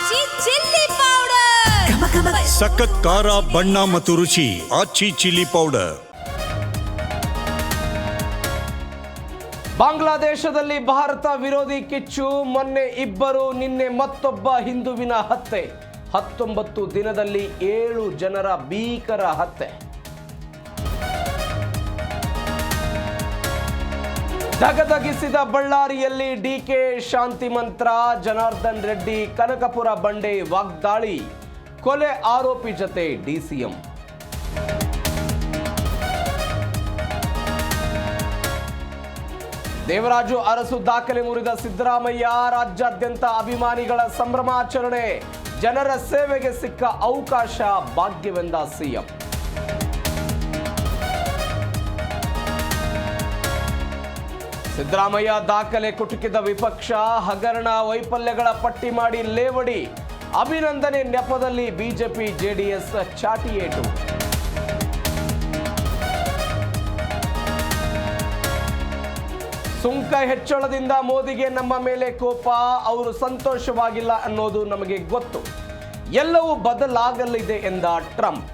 ಆಚಿ chilli powder ಸಖತ್ ಖಾರ ಬಣ್ಣ ಮತ್ತು ರುಚಿ ಆಚಿ ಚಿಲ್ಲಿ ಪೌಡರ್. ಬಾಂಗ್ಲಾದೇಶದಲ್ಲಿ ಭಾರತ ವಿರೋಧಿ ಕಿಚ್ಚು. ಮೊನ್ನೆ ಇಬ್ಬರು, ನಿನ್ನೆ ಮತ್ತೊಬ್ಬ ಹಿಂದುವಿನ ಹತ್ಯೆ. 19 ದಿನದಲ್ಲಿ 7 ಜನರ ಭೀಕರ ಹತ್ಯೆ. ಧಗಧಗಿಸಿದ ಬಳ್ಳಾರಿಯಲ್ಲಿ ಡಿಕೆ ಶಾಂತಿ ಮಂತ್ರ. ಜನಾರ್ದನ್ ರೆಡ್ಡಿ ಕನಕಪುರ ಬಂಡೆ ವಾಗ್ದಾಳಿ. ಕೊಲೆ ಆರೋಪಿ ಜತೆ ಡಿಸಿಎಂ. ದೇವರಾಜು ಅರಸು ದಾಖಲೆ ಮುರಿದ ಸಿದ್ದರಾಮಯ್ಯ. ರಾಜ್ಯಾದ್ಯಂತ ಅಭಿಮಾನಿಗಳ ಸಂಭ್ರಮಾಚರಣೆ. ಜನರ ಸೇವೆಗೆ ಸಿಕ್ಕ ಅವಕಾಶ ಭಾಗ್ಯವೆಂದ ಸಿಎಂ. ಸಿದ್ದರಾಮಯ್ಯ ದಾಖಲೆ ಕುಟುಕಿದ ವಿಪಕ್ಷ. ಹಗರಣ ವೈಫಲ್ಯಗಳ ಪಟ್ಟಿ ಮಾಡಿ ಲೇವಡಿ. ಅಭಿನಂದನೆ ನೆಪದಲ್ಲಿ ಬಿಜೆಪಿ ಜೆಡಿಎಸ್ ಚಾಟಿಯೇಟು. ಸುಂಕ ಹೆಚ್ಚಳದಿಂದ ಮೋದಿಗೆ ನಮ್ಮ ಮೇಲೆ ಕೋಪ. ಅವರು ಸಂತೋಷವಾಗಿಲ್ಲ ಅನ್ನೋದು ನಮಗೆ ಗೊತ್ತು. ಎಲ್ಲವೂ ಬದಲಾಗಲಿದೆ ಎಂದ ಟ್ರಂಪ್.